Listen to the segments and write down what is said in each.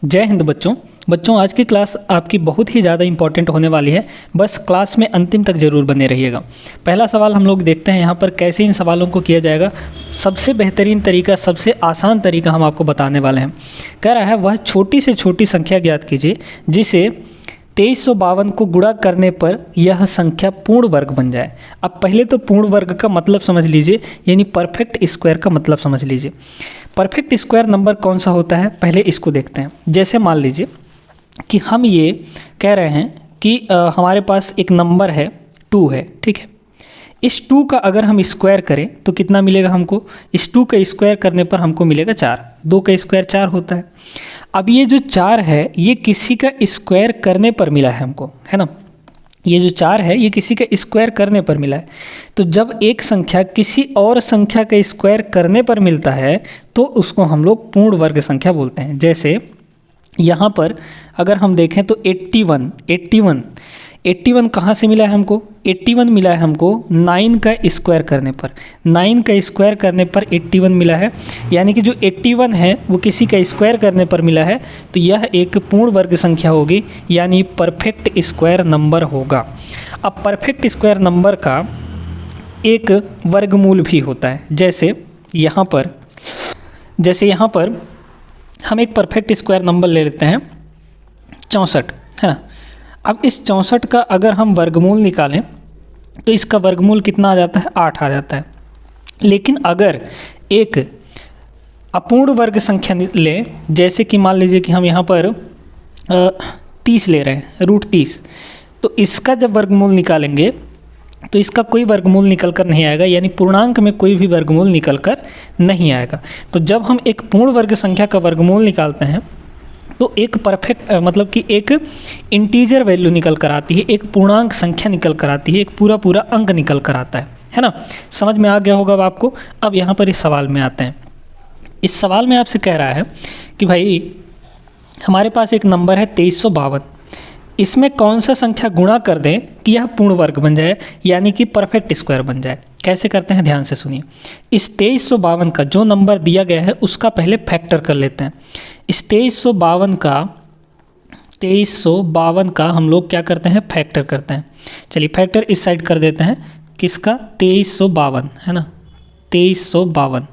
जय हिंद बच्चों आज की क्लास आपकी बहुत ही ज़्यादा इंपॉर्टेंट होने वाली है। बस क्लास में अंतिम तक ज़रूर बने रहिएगा। पहला सवाल हम लोग देखते हैं यहाँ पर कैसे इन सवालों को किया जाएगा। सबसे बेहतरीन तरीका, सबसे आसान तरीका हम आपको बताने वाले हैं। कह रहा है वह छोटी से छोटी संख्या ज्ञात कीजिए जिसे 2352 को गुणा करने पर यह संख्या पूर्ण वर्ग बन जाए। अब पहले तो पूर्ण वर्ग का मतलब समझ लीजिए, यानी परफेक्ट स्क्वायर का मतलब समझ लीजिए। परफेक्ट स्क्वायर नंबर कौन सा होता है, पहले इसको देखते हैं। जैसे मान लीजिए कि हम ये कह रहे हैं कि हमारे पास एक नंबर है 2 है, ठीक है। इस 2 का अगर हम स्क्वायर करें तो कितना मिलेगा हमको? इस 2 का स्क्वायर करने पर हमको मिलेगा 4। 2 का स्क्वायर 4 होता है। अब ये जो 4 है ये किसी का स्क्वायर करने पर मिला है हमको, है ना। ये जो 4 है ये किसी का स्क्वायर करने पर मिला है। तो जब एक संख्या किसी और संख्या का स्क्वायर करने पर मिलता है तो उसको हम लोग पूर्ण वर्ग संख्या बोलते हैं। जैसे यहाँ पर अगर हम देखें तो 81 कहाँ से मिला है हमको? 81 मिला है हमको 9 का स्क्वायर करने पर। 9 का स्क्वायर करने पर 81 मिला है, यानी कि जो 81 है वो किसी का स्क्वायर करने पर मिला है। तो यह एक पूर्ण वर्ग संख्या होगी, यानी परफेक्ट स्क्वायर नंबर होगा। अब परफेक्ट स्क्वायर नंबर का एक वर्गमूल भी होता है। जैसे यहाँ पर हम एक परफेक्ट स्क्वायर नंबर ले लेते हैं 64, है ना। अब इस 64 का अगर हम वर्गमूल निकालें तो इसका वर्गमूल कितना आ जाता है? 8 आ जाता है। लेकिन अगर एक अपूर्ण वर्ग संख्या लें, जैसे कि मान लीजिए कि हम यहाँ पर 30 ले रहे हैं, √30, तो इसका जब वर्गमूल निकालेंगे तो इसका कोई वर्गमूल निकल कर नहीं आएगा, यानी पूर्णांक में कोई भी वर्गमूल निकल कर नहीं आएगा। तो जब हम एक पूर्ण वर्ग संख्या का वर्गमूल निकालते हैं तो एक परफेक्ट मतलब कि एक इंटीजर वैल्यू निकल कर आती है, एक पूर्णांक संख्या निकल कर आती है, एक पूरा अंक निकल कर आता है ना। समझ में आ गया होगा अब आपको। अब यहाँ पर इस सवाल में आते हैं। इस सवाल में आपसे कह रहा है कि भाई हमारे पास एक नंबर है 2352, इसमें कौन सा संख्या गुणा कर दें कि यह पूर्ण वर्ग बन जाए, यानी कि परफेक्ट स्क्वायर बन जाए। कैसे करते हैं, ध्यान से सुनिए। इस 2352 का जो नंबर दिया गया है उसका पहले फैक्टर कर लेते हैं। इस 2352 का हम लोग क्या करते हैं? फैक्टर करते हैं। चलिए फैक्टर इस साइड कर देते हैं। किसका? 2352, है ना। 2352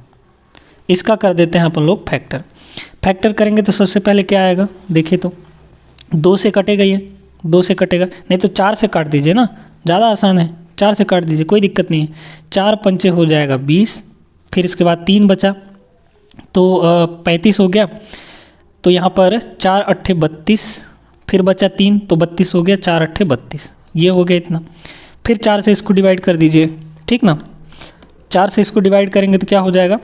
इसका कर देते हैं अपन लोग फैक्टर। फैक्टर करेंगे तो सबसे पहले क्या आएगा? देखिए तो 2 से कटेगा, ये 2 से कटेगा, नहीं तो 4 से काट दीजिए ना, ज़्यादा आसान है। 4 से काट दीजिए, कोई दिक्कत नहीं है। 4 पंचे हो जाएगा 20, फिर इसके बाद 3 बचा तो 35 हो गया। तो यहाँ पर 4 अट्ठे 32, फिर बचा 3 तो 32 हो गया। 4 अट्ठे 32, ये हो गया इतना। फिर 4 से इसको डिवाइड कर दीजिए, ठीक ना। 4 से इसको डिवाइड करेंगे तो क्या हो जाएगा?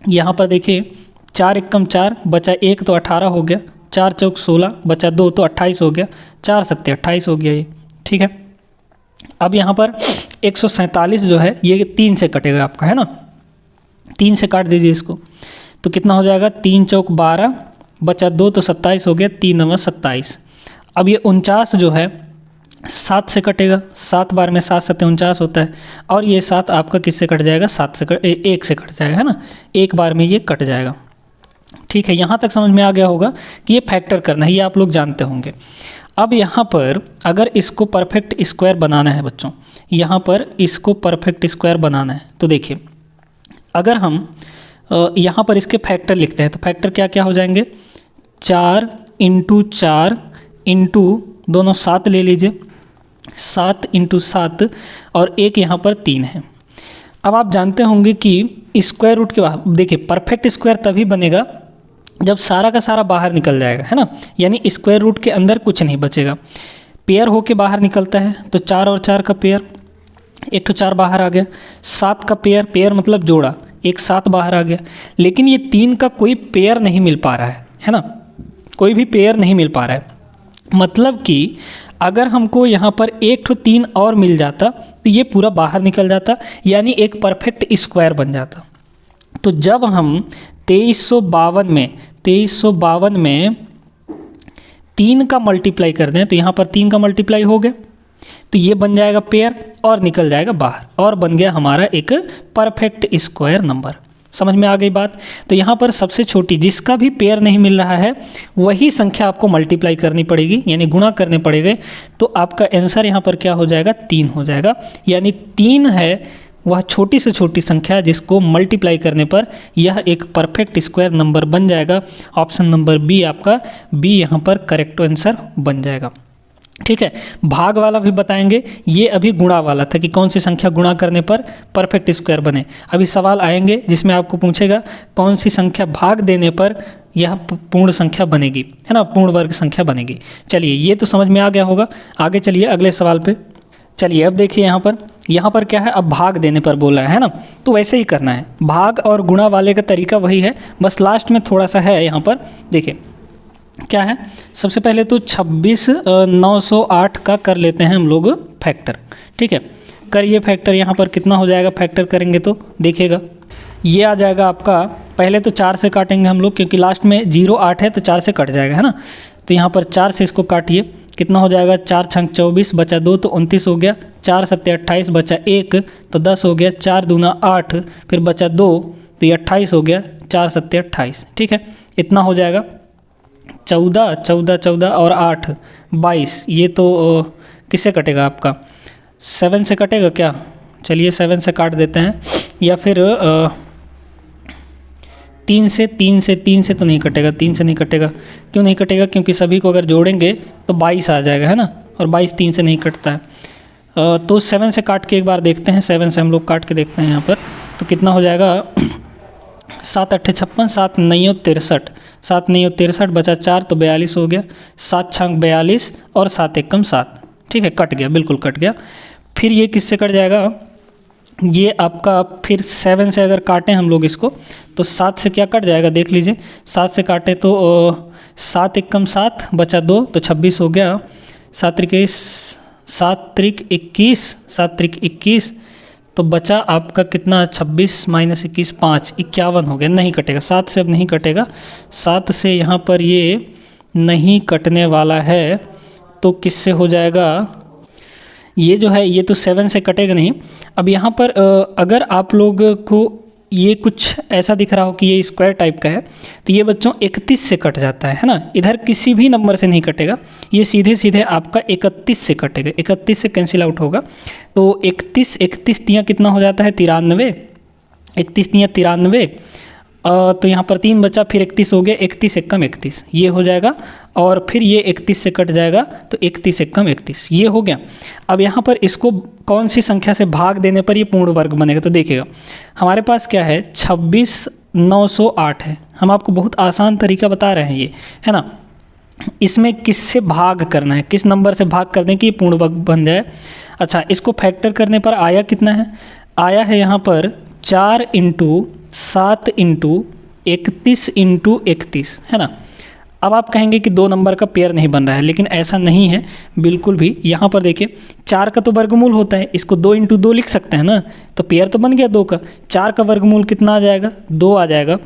यहाँ पर देखिए 4 एकम 4 बचा 1 तो 18 हो गया। 4 चौक 16 बचा 2 तो 28 हो गया। 4 सत्ते 28 हो गया ये, ठीक है। अब यहाँ पर 147 जो है ये 3 से कटेगा आपका, है ना। 3 से काट दीजिए इसको तो कितना हो जाएगा? 3 चौक 12 बचा 2 तो 27 हो गया। 3 9 27। अब ये 49 जो है 7 से कटेगा। 7 बार में 7 सत्ते 49 होता है। और ये 7 आपका किससे कट जाएगा? 1 से कट जाएगा, है ना। एक बार में ये कट जाएगा, ठीक है। यहाँ तक समझ में आ गया होगा कि ये फैक्टर करना है, ये आप लोग जानते होंगे। अब यहाँ पर अगर इसको परफेक्ट स्क्वायर बनाना है बच्चों, यहाँ पर इसको परफेक्ट स्क्वायर बनाना है तो देखिए अगर हम यहाँ पर इसके फैक्टर लिखते हैं तो फैक्टर क्या क्या हो जाएंगे? 4 × 4 इंटू दोनों 7 ले लीजिए, 7 × 7 और एक यहाँ पर 3 है। अब आप जानते होंगे कि स्क्वायर रूट के बाद देखिए परफेक्ट स्क्वायर तभी बनेगा जब सारा का सारा बाहर निकल जाएगा, है ना। यानी स्क्वायर रूट के अंदर कुछ नहीं बचेगा। पेयर होके बाहर निकलता है तो 4 और 4 का पेयर, एक तो 4 बाहर आ गया। 7 का पेयर मतलब जोड़ा, एक 7 बाहर आ गया। लेकिन ये 3 का कोई पेयर नहीं मिल पा रहा है ना। कोई भी पेयर नहीं मिल पा रहा है। मतलब कि अगर हमको यहाँ पर एक तो 3 और मिल जाता तो ये पूरा बाहर निकल जाता, यानी एक परफेक्ट स्क्वायर बन जाता। तो जब हम 2352 में 3 का मल्टीप्लाई कर दें तो यहाँ पर 3 का मल्टीप्लाई हो गया तो ये बन जाएगा पेयर और निकल जाएगा बाहर और बन गया हमारा एक परफेक्ट स्क्वायर नंबर। समझ में आ गई बात। तो यहाँ पर सबसे छोटी जिसका भी पेयर नहीं मिल रहा है वही संख्या आपको मल्टीप्लाई करनी पड़ेगी, यानी गुणा करने पड़ेगा। तो आपका आंसर यहाँ पर क्या हो जाएगा, 3 हो जाएगा। यानी 3 है वह छोटी से छोटी संख्या जिसको मल्टीप्लाई करने पर यह एक परफेक्ट स्क्वायर नंबर बन जाएगा। ऑप्शन नंबर बी आपका, बी यहाँ पर करेक्ट आंसर बन जाएगा। ठीक है, भाग वाला भी बताएंगे, ये अभी गुणा वाला था कि कौन सी संख्या गुणा करने पर परफेक्ट स्क्वायर बने। अभी सवाल आएंगे जिसमें आपको पूछेगा कौन सी संख्या भाग देने पर यह पूर्ण संख्या बनेगी, है ना, पूर्ण वर्ग संख्या बनेगी। चलिए ये तो समझ में आ गया होगा। आगे चलिए अगले सवाल पे। चलिए अब देखिए यहाँ पर क्या है, अब भाग देने पर बोला है ना, तो वैसे ही करना है। भाग और गुणा वाले का तरीका वही है, बस लास्ट में थोड़ा सा है। यहाँ पर देखिए क्या है, सबसे पहले तो 26,908 का कर लेते हैं हम लोग फैक्टर। ठीक है, करिए फैक्टर। यहाँ पर कितना हो जाएगा फैक्टर करेंगे तो देखिएगा, ये आ जाएगा आपका, पहले तो 4 से काटेंगे हम लोग क्योंकि लास्ट में 0 8 है तो 4 से कट जाएगा, है ना। तो यहाँ पर 4 से इसको काटिए, कितना हो जाएगा, 4 छंग 24 बचा 2 तो 29 हो गया, 4 सत्ते 28 बचा 1 तो 10 हो गया, 4 दूना 8 फिर बचा 2 तो ये 28 हो गया, 4 सत्ते 28। ठीक है, इतना हो जाएगा। 14 14 14 और 8 22, ये तो किससे कटेगा आपका, 7 से कटेगा क्या। चलिए 7 से काट देते हैं, या फिर 3 से तो नहीं कटेगा, 3 से नहीं कटेगा। क्यों नहीं कटेगा, क्योंकि सभी को अगर जोड़ेंगे तो 22 आ जाएगा, है ना, और 22 3 से नहीं कटता है। तो 7 से काट के एक बार देखते हैं, 7 से हम लोग काट के देखते हैं यहाँ पर, तो कितना हो जाएगा, 7 8 56, 7 9 63, 7 9 63 बचा 4 तो 42 हो गया, 7 छंग 42 और 7 एकम 7। ठीक है, कट गया, बिल्कुल कट गया। फिर ये किससे कट जाएगा, ये आपका फिर 7 से अगर काटें हम लोग इसको तो 7 से क्या कट जाएगा, देख लीजिए। 7 से काटें तो 7 एकम 7 बचा 2 तो 26 हो गया, 7 त्रिक 21, 7 त्रिक 21 तो बचा आपका कितना, 26 माइनस 21 5 51 हो गया। नहीं कटेगा, 7 से अब नहीं कटेगा, 7 से यहाँ पर ये नहीं कटने वाला है। तो किससे हो जाएगा, ये जो है ये तो 7 से कटेगा नहीं। अब यहाँ पर अगर आप लोग को ये कुछ ऐसा दिख रहा हो कि ये स्क्वायर टाइप का है तो ये बच्चों 31 से कट जाता है ना, इधर किसी भी नंबर से नहीं कटेगा, ये सीधे सीधे आपका 31 से कटेगा, 31 से कैंसिल आउट होगा। तो 31 तियाँ कितना हो जाता है, 93, 31 तियाँ 93, तो यहाँ पर 3 बचा, फिर 31 हो गया, 31 एकम 31 ये हो जाएगा, और फिर ये 31 से कट जाएगा तो 31 एकम 31 ये हो गया। अब यहाँ पर इसको कौन सी संख्या से भाग देने पर ये पूर्ण वर्ग बनेगा, तो देखिएगा हमारे पास क्या है, 26,908 है। हम आपको बहुत आसान तरीका बता रहे हैं ये, है ना। इसमें किससे भाग करना है, किस नंबर से भाग कर दें कि ये पूर्ण वर्ग बन जाए। अच्छा, इसको फैक्टर करने पर आया कितना है, आया है यहाँ पर 4 × 7 × 31 × 31, है ना। अब आप कहेंगे कि 2 नंबर का पेयर नहीं बन रहा है, लेकिन ऐसा नहीं है बिल्कुल भी। यहाँ पर देखिए 4 का तो वर्गमूल होता है, इसको 2 × 2 लिख सकते हैं ना, तो पेयर तो बन गया 2 का। 4 का वर्गमूल कितना आ जाएगा, 2 आ जाएगा,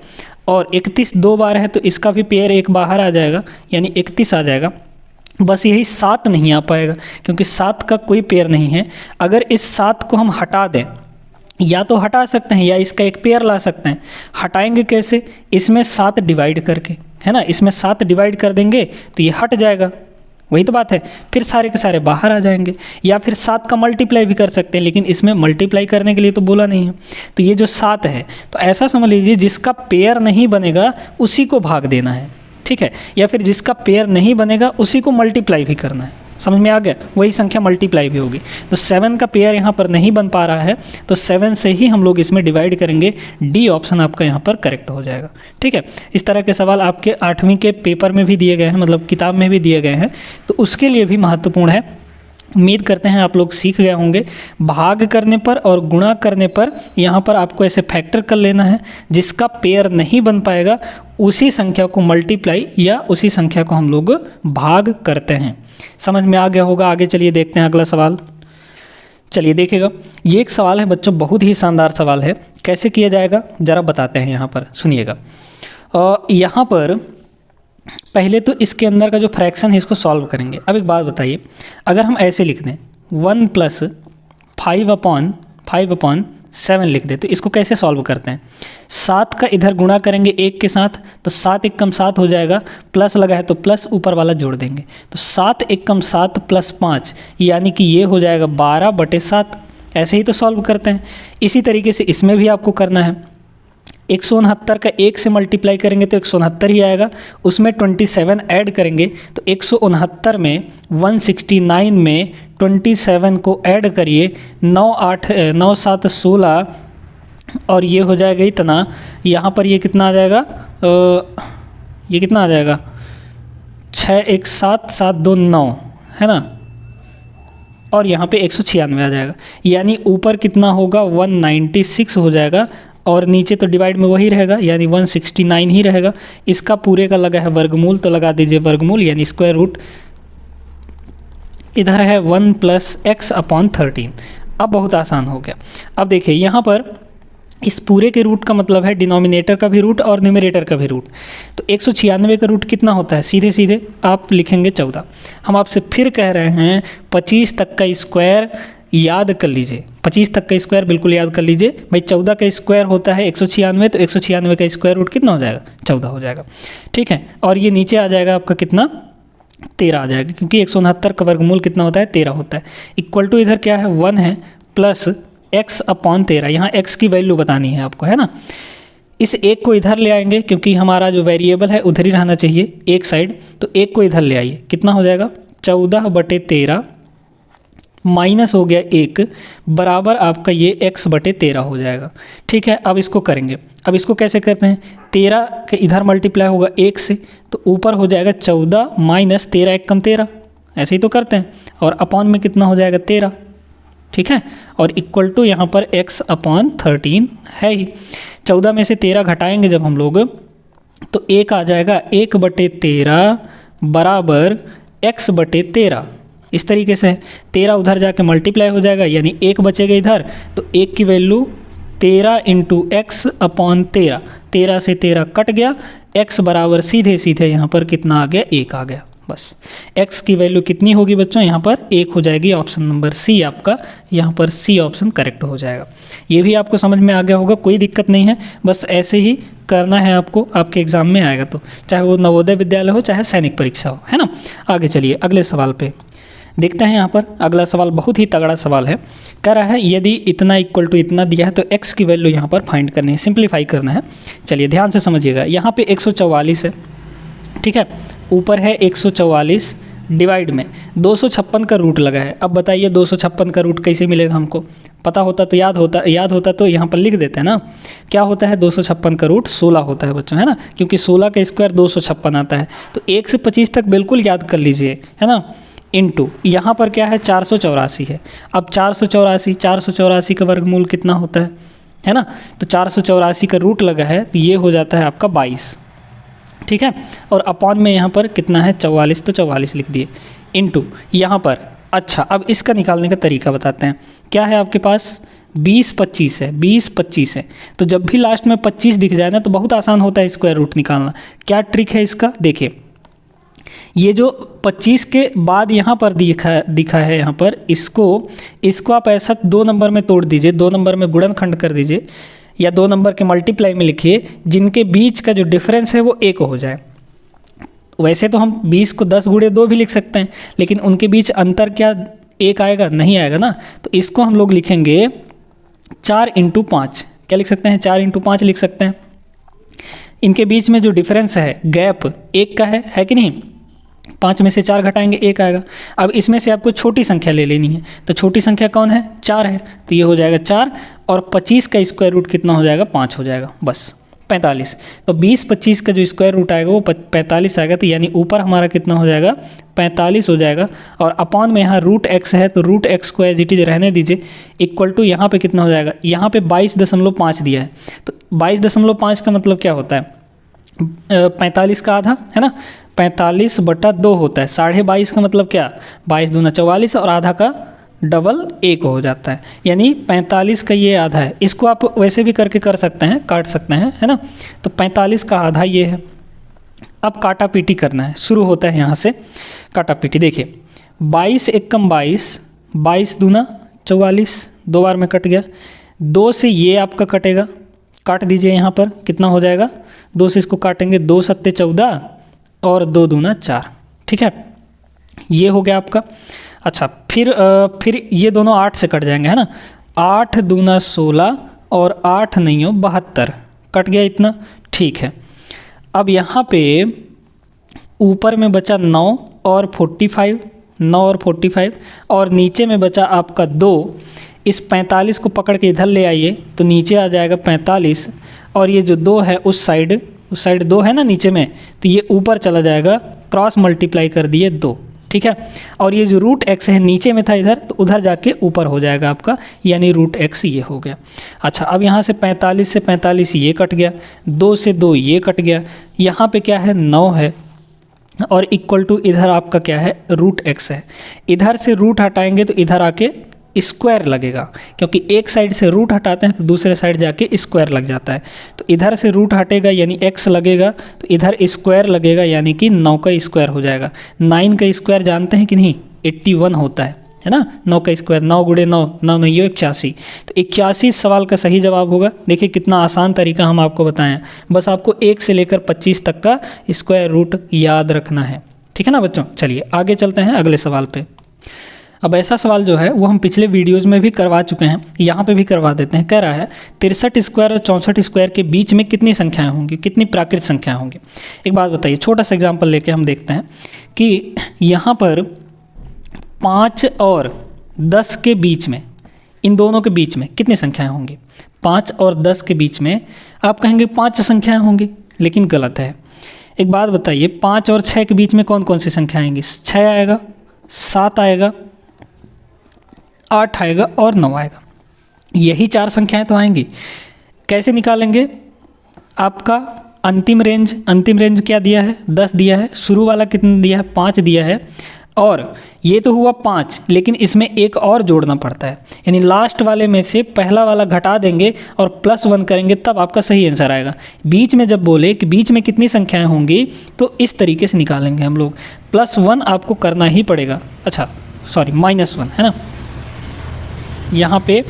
और 31 2 बार है तो इसका भी पेयर एक बाहर आ जाएगा, यानी 31 आ जाएगा। बस यही 7 नहीं आ पाएगा क्योंकि 7 का कोई पेयर नहीं है। अगर इस 7 को हम हटा दें, या तो हटा सकते हैं या इसका एक पेयर ला सकते हैं। हटाएंगे कैसे, इसमें 7 डिवाइड करके, है ना, इसमें 7 डिवाइड कर देंगे तो ये हट जाएगा, वही तो बात है। फिर सारे के सारे बाहर आ जाएंगे, या फिर 7 का मल्टीप्लाई भी कर सकते हैं, लेकिन इसमें मल्टीप्लाई करने के लिए तो बोला नहीं है। तो ये जो 7 है, तो ऐसा समझ लीजिए जिसका पेयर नहीं बनेगा उसी को भाग देना है, ठीक है, या फिर जिसका पेयर नहीं बनेगा उसी को मल्टीप्लाई भी करना है। समझ में आ गया, वही संख्या मल्टीप्लाई भी होगी। तो 7 का पेयर यहाँ पर नहीं बन पा रहा है, तो 7 से ही हम लोग इसमें डिवाइड करेंगे। डी ऑप्शन आपका यहाँ पर करेक्ट हो जाएगा। ठीक है, इस तरह के सवाल आपके 8वीं के पेपर में भी दिए गए हैं, मतलब किताब में भी दिए गए हैं, तो उसके लिए भी महत्वपूर्ण है। उम्मीद करते हैं आप लोग सीख गए होंगे। भाग करने पर और गुणा करने पर यहाँ पर आपको ऐसे फैक्टर कर लेना है, जिसका पेयर नहीं बन पाएगा उसी संख्या को मल्टीप्लाई या उसी संख्या को हम लोग भाग करते हैं। समझ में आ गया होगा। आगे चलिए देखते हैं अगला सवाल। चलिए देखिएगा, ये एक सवाल है बच्चों, बहुत ही शानदार सवाल है। कैसे किया जाएगा ज़रा बताते हैं, यहाँ पर सुनिएगा। यहाँ पर पहले तो इसके अंदर का जो फ्रैक्शन है इसको सॉल्व करेंगे। अब एक बात बताइए, अगर हम ऐसे लिख दें 1 + 5/5 7 लिख दे। तो इसको कैसे सॉल्व करते हैं, 7 का इधर गुणा करेंगे 1 के साथ, तो 7 एकम 7 हो जाएगा, प्लस लगा है तो प्लस ऊपर वाला जोड़ देंगे, तो 7 एकम 7 प्लस 5 यानी कि ये हो जाएगा 12/7। ऐसे ही तो सॉल्व करते हैं। इसी तरीके से इसमें भी आपको करना है। 169 का 1 से मल्टीप्लाई करेंगे तो 169 ही आएगा, उसमें 27 ऐड करेंगे तो 169 में 169 में 27 को ऐड करिए, 9 7 16 और ये हो जाएगा इतना। यहाँ पर ये कितना आ जाएगा, ये कितना आ जाएगा 6 1 7 7 2 9 है ना, और यहाँ पे 196 आ जाएगा, यानी ऊपर कितना होगा 196 हो जाएगा और नीचे तो डिवाइड में वही रहेगा यानी 169 ही रहेगा। इसका पूरे का लगा है वर्गमूल, तो लगा दीजिए वर्गमूल यानी स्क्वायर रूट। इधर है 1 + x/13। अब बहुत आसान हो गया। अब देखिए यहाँ पर इस पूरे के रूट का मतलब है डिनोमिनेटर का भी रूट और न्यूमरेटर का भी रूट। तो 196 का रूट कितना होता है, सीधे सीधे आप लिखेंगे 14। हम आपसे फिर कह रहे हैं 25 तक का स्क्वायर याद कर लीजिए, 25 तक का स्क्वायर बिल्कुल याद कर लीजिए भाई। 14 का स्क्वायर होता है 196, तो 196 का स्क्वायर रूट कितना हो जाएगा, 14 हो जाएगा। ठीक है, और ये नीचे आ जाएगा आपका कितना, 13 आ जाएगा, क्योंकि 169 का वर्गमूल कितना होता है, 13 होता है। इक्वल टू इधर क्या है 1 है प्लस x/13। यहाँ x की वैल्यू बतानी है आपको, है ना। इस एक को इधर ले आएंगे क्योंकि हमारा जो वेरिएबल है उधर ही रहना चाहिए एक साइड, तो एक को इधर ले आइए, कितना हो जाएगा 14/13 माइनस हो गया 1 बराबर आपका ये x/13 हो जाएगा। ठीक है, अब इसको करेंगे। अब इसको कैसे करते हैं, 13 के इधर मल्टीप्लाई होगा 1 से, तो ऊपर हो जाएगा 14 माइनस 13 एकम 13, ऐसे ही तो करते हैं, और अपॉन में कितना हो जाएगा 13। ठीक है, और इक्वल टू यहाँ पर x/13 है ही। 14 में से 13 घटाएंगे जब हम लोग, तो 1 आ जाएगा 1/13 बराबर x/13। इस तरीके से 13 उधर जाके मल्टीप्लाई हो जाएगा यानी 1 बचेगा इधर, तो 1 की वैल्यू 13 × x/13, 13 से 13 कट गया, x बराबर सीधे सीधे यहाँ पर कितना आ गया, 1 आ गया। बस x की वैल्यू कितनी होगी बच्चों, यहाँ पर 1 हो जाएगी। ऑप्शन नंबर सी आपका, यहाँ पर सी ऑप्शन करेक्ट हो जाएगा। ये भी आपको समझ में आ गया होगा, कोई दिक्कत नहीं है, बस ऐसे ही करना है आपको, आपके एग्जाम में आएगा तो, चाहे वो नवोदय विद्यालय हो चाहे सैनिक परीक्षा हो, है ना। आगे चलिए अगले सवाल पे देखते हैं। यहाँ पर अगला सवाल बहुत ही तगड़ा सवाल है। कह रहा है यदि इतना इक्वल टू इतना दिया है तो x की वैल्यू यहाँ पर फाइंड करनी है, सिंप्लीफाई करना है। चलिए ध्यान से समझिएगा, यहाँ पे 144 है, ठीक है, ऊपर है 144 डिवाइड में 256 का रूट लगा है। अब बताइए 256 का रूट कैसे मिलेगा, हमको पता होता तो याद होता तो यहाँ पर लिख देते हैं ना। क्या होता है 256 का रूट 16 होता है बच्चों, है ना, क्योंकि 16 का स्क्वायर 256 आता है। तो 1 से 25 तक बिल्कुल याद कर लीजिए, है ना। इनटू यहाँ पर क्या है 484 है। अब 484 का वर्गमूल कितना होता है ना, तो 484 का रूट लगा है तो ये हो जाता है आपका 22। ठीक है, और अपॉन में यहाँ पर कितना है 44, तो 44 लिख दिए, इनटू यहाँ पर। अच्छा, अब इसका निकालने का तरीका बताते हैं। क्या है आपके पास 20-25 है, 20-25 है, तो जब भी लास्ट में 25 दिख जाए ना तो बहुत आसान होता है स्क्वायर रूट निकालना। क्या ट्रिक है इसका, देखिए ये जो 25 के बाद यहाँ पर दिखा है, यहाँ पर इसको आप ऐसा 2 नंबर में तोड़ दीजिए, 2 नंबर में गुणनखंड कर दीजिए, या 2 नंबर के मल्टीप्लाई में लिखिए, जिनके बीच का जो डिफरेंस है वो 1 हो जाए। वैसे तो हम 20 को 10 × 2 भी लिख सकते हैं, लेकिन उनके बीच अंतर क्या 1 आएगा, नहीं आएगा ना। तो इसको हम लोग लिखेंगे 4 × 5। क्या लिख सकते हैं, 4 × 5 लिख सकते हैं। इनके बीच में जो डिफरेंस है, गैप 1 का है कि नहीं। 5 में से 4 घटाएंगे 1 आएगा। अब इसमें से आपको छोटी संख्या ले लेनी है, तो छोटी संख्या कौन है, 4 है, तो ये हो जाएगा 4, और 25 का स्क्वायर रूट कितना हो जाएगा, 5 हो जाएगा, बस 45। तो 20-25 का जो स्क्वायर रूट आएगा वो 45 आएगा, तो यानी ऊपर हमारा कितना हो जाएगा 45 हो जाएगा, और अपॉन में यहाँ रूट x है तो रूट x को एज इट इज रहने दीजिए, इक्वल टू यहाँ पे कितना हो जाएगा, यहाँ पे 22.5 दिया है, तो 22.5 का मतलब क्या होता है 45 का आधा, है ना, 45/2 होता है। 22.5 का मतलब क्या, 22 दूना 44, और आधा का डबल 1 हो जाता है, यानी 45 का ये आधा है। इसको आप वैसे भी करके कर सकते हैं, काट सकते हैं, है ना। तो 45 का आधा ये है। अब काटा पीटी करना है, शुरू होता है यहाँ से काटा पीटी। देखिए 22 × 22, 22 दूना 44, 2 बार में कट गया, 2 से ये आपका कटेगा, काट दीजिए यहाँ पर, कितना हो जाएगा, 2 से इसको काटेंगे, 2 सत्ते 14 और 2 दूना 4, ठीक है, ये हो गया आपका। अच्छा फिर ये दोनों 8 से कट जाएंगे, है ना, 8 दूना 16 और 8 नहीं हो 72, कट गया इतना, ठीक है। अब यहाँ पे ऊपर में बचा 9 और 45, 9 और 45, और नीचे में बचा आपका 2। इस 45 को पकड़ के इधर ले आइए तो नीचे आ जाएगा 45, और ये जो 2 है उस साइड 2 है ना नीचे में, तो ये ऊपर चला जाएगा, क्रॉस मल्टीप्लाई कर दिए 2, ठीक है। और ये जो रूट x है नीचे में था इधर, तो उधर जाके ऊपर हो जाएगा आपका, यानी रूट x ये हो गया। अच्छा अब यहाँ से 45 से 45 ये कट गया, 2 से 2 ये कट गया, यहाँ पे क्या है 9 है, और इक्वल टू इधर आपका क्या है रूट x है। इधर से रूट हटाएंगे तो इधर आके स्क्वायर लगेगा, क्योंकि एक साइड से रूट हटाते हैं तो दूसरे साइड जाके स्क्वायर लग जाता है। तो इधर से रूट हटेगा यानी x लगेगा, तो इधर स्क्वायर लगेगा यानी कि 9 का स्क्वायर हो जाएगा। 9 का स्क्वायर जानते हैं कि नहीं, 81 होता है ना, 9 का स्क्वायर, 9 गुणे 9, 9 नहीं हो 81, तो 81 सवाल का सही जवाब होगा। देखिए कितना आसान तरीका हम आपको बताएं, बस आपको 1 से लेकर 25 तक का स्क्वायर रूट याद रखना है, ठीक है ना बच्चों। चलिए आगे चलते हैं अगले सवाल पे। अब ऐसा सवाल जो है वो हम पिछले वीडियोस में भी करवा चुके हैं, यहाँ पे भी करवा देते हैं। कह रहा है 63 स्क्वायर और 64 स्क्वायर के बीच में कितनी संख्याएं होंगी, कितनी प्राकृत संख्याएं होंगी। एक बात बताइए, छोटा सा एग्जाम्पल लेके हम देखते हैं कि यहाँ पर 5 और 10 के बीच में, इन दोनों के बीच में कितनी संख्याएं होंगी। 5 और 10 के बीच में आप कहेंगे 5 संख्याएं होंगी, लेकिन गलत है। एक बात बताइए, 5 और 6 के बीच में कौन कौन सी संख्या आएंगी। 6 आएगा, 7 आएगा, 8 आएगा और 9 आएगा, यही 4 संख्याएं तो आएंगी। कैसे निकालेंगे, आपका अंतिम रेंज क्या दिया है, 10 दिया है, शुरू वाला कितना दिया है, 5 दिया है, और ये तो हुआ 5, लेकिन इसमें एक और जोड़ना पड़ता है, यानी लास्ट वाले में से पहला वाला घटा देंगे और +1 करेंगे, तब आपका सही आंसर आएगा। बीच में जब बोले कि बीच में कितनी संख्याएं होंगी, तो इस तरीके से निकालेंगे हम लोग, +1 आपको करना ही पड़ेगा। अच्छा सॉरी -1 है ना, यहाँ पे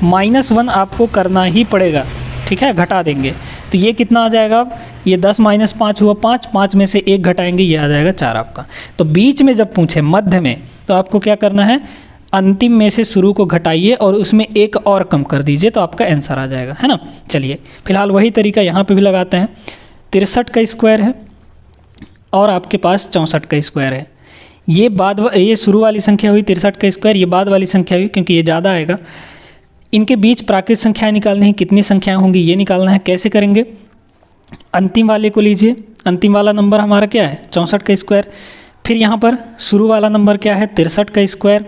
-1 आपको करना ही पड़ेगा, ठीक है, घटा देंगे तो ये कितना आ जाएगा, ये 10 - 5 हुआ 5, 5 में से 1 घटाएंगे, ये आ जाएगा 4 आपका। तो बीच में जब पूछे मध्य में, तो आपको क्या करना है, अंतिम में से शुरू को घटाइए और उसमें 1 और कम कर दीजिए, तो आपका आंसर आ जाएगा, है ना। चलिए फिलहाल वही तरीका यहाँ पे भी लगाते हैं। 63 का स्क्वायर है और आपके पास 64 का स्क्वायर है। ये शुरू वाली संख्या हुई 63 का स्क्वायर, ये बाद वाली संख्या हुई क्योंकि ये ज़्यादा आएगा। इनके बीच प्राकृत संख्याएं निकालनी है, कितनी संख्याएं होंगी ये निकालना है। कैसे करेंगे, अंतिम वाले को लीजिए, अंतिम वाला नंबर हमारा क्या है 64 का स्क्वायर, फिर यहाँ पर शुरू वाला नंबर क्या है 63 का स्क्वायर,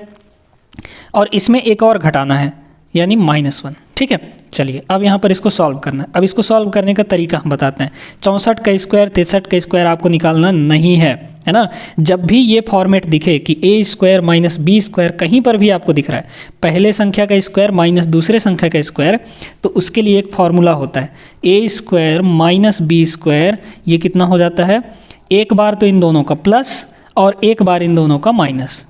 और इसमें एक और घटाना है यानी -1, ठीक है। चलिए अब यहाँ पर इसको सॉल्व करना है। अब इसको सॉल्व करने का तरीका हम बताते हैं। 64 का स्क्वायर 63 का स्क्वायर आपको निकालना नहीं है ना। जब भी ये फॉर्मेट दिखे कि a² - b², कहीं पर भी आपको दिख रहा है पहले संख्या का स्क्वायर माइनस दूसरे संख्या का स्क्वायर, तो उसके लिए एक फार्मूला होता है a² - b², ये कितना हो जाता है, एक बार तो इन दोनों का प्लस और एक बार इन दोनों का माइनस,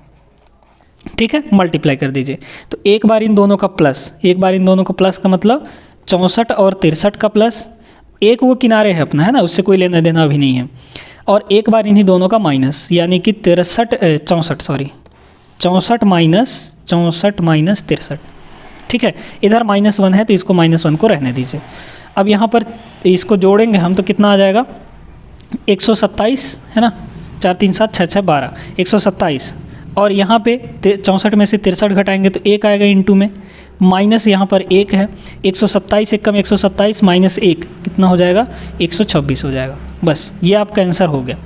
ठीक है, मल्टीप्लाई कर दीजिए। तो एक बार इन दोनों का प्लस, एक बार इन दोनों का प्लस का मतलब 64 और 63 का प्लस, एक वो किनारे है अपना, है ना, उससे कोई लेना देना अभी नहीं है, और एक बार इन्हीं दोनों का माइनस, यानी कि 64 माइनस 63, ठीक है। इधर -1 है तो इसको -1 को रहने दीजिए। अब यहाँ पर इसको जोड़ेंगे हम तो कितना आ जाएगा 127, है ना, 4 3 7 6 6 12, 127, और यहाँ पे 64 में से 63 घटाएंगे तो 1 आएगा इंटू में, माइनस यहाँ पर 1 है, 127 से कम 127 -1 कितना हो जाएगा 126 हो जाएगा। बस ये आपका आंसर हो गया,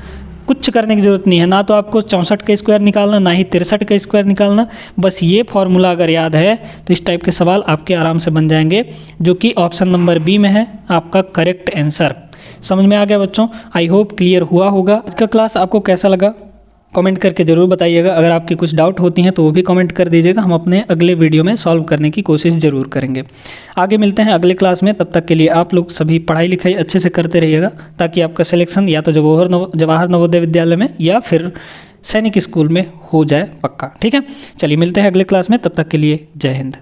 कुछ करने की ज़रूरत नहीं है, ना तो आपको 64 का स्क्वायर निकालना, ना ही 63 का स्क्वायर निकालना। बस ये फॉर्मूला अगर याद है तो इस टाइप के सवाल आपके आराम से बन जाएंगे, जो कि ऑप्शन नंबर बी में है आपका करेक्ट आंसर। समझ में आ गया बच्चों, आई होप क्लियर हुआ होगा। आज का क्लास आपको कैसा लगा कमेंट करके ज़रूर बताइएगा। अगर आपकी कुछ डाउट होती हैं तो वो भी कमेंट कर दीजिएगा, हम अपने अगले वीडियो में सॉल्व करने की कोशिश ज़रूर करेंगे। आगे मिलते हैं अगले क्लास में, तब तक के लिए आप लोग सभी पढ़ाई लिखाई अच्छे से करते रहिएगा, ताकि आपका सिलेक्शन या तो जवाहर नवोदय विद्यालय में या फिर सैनिक स्कूल में हो जाए पक्का, ठीक है। चलिए मिलते हैं अगले क्लास में, तब तक के लिए जय हिंद।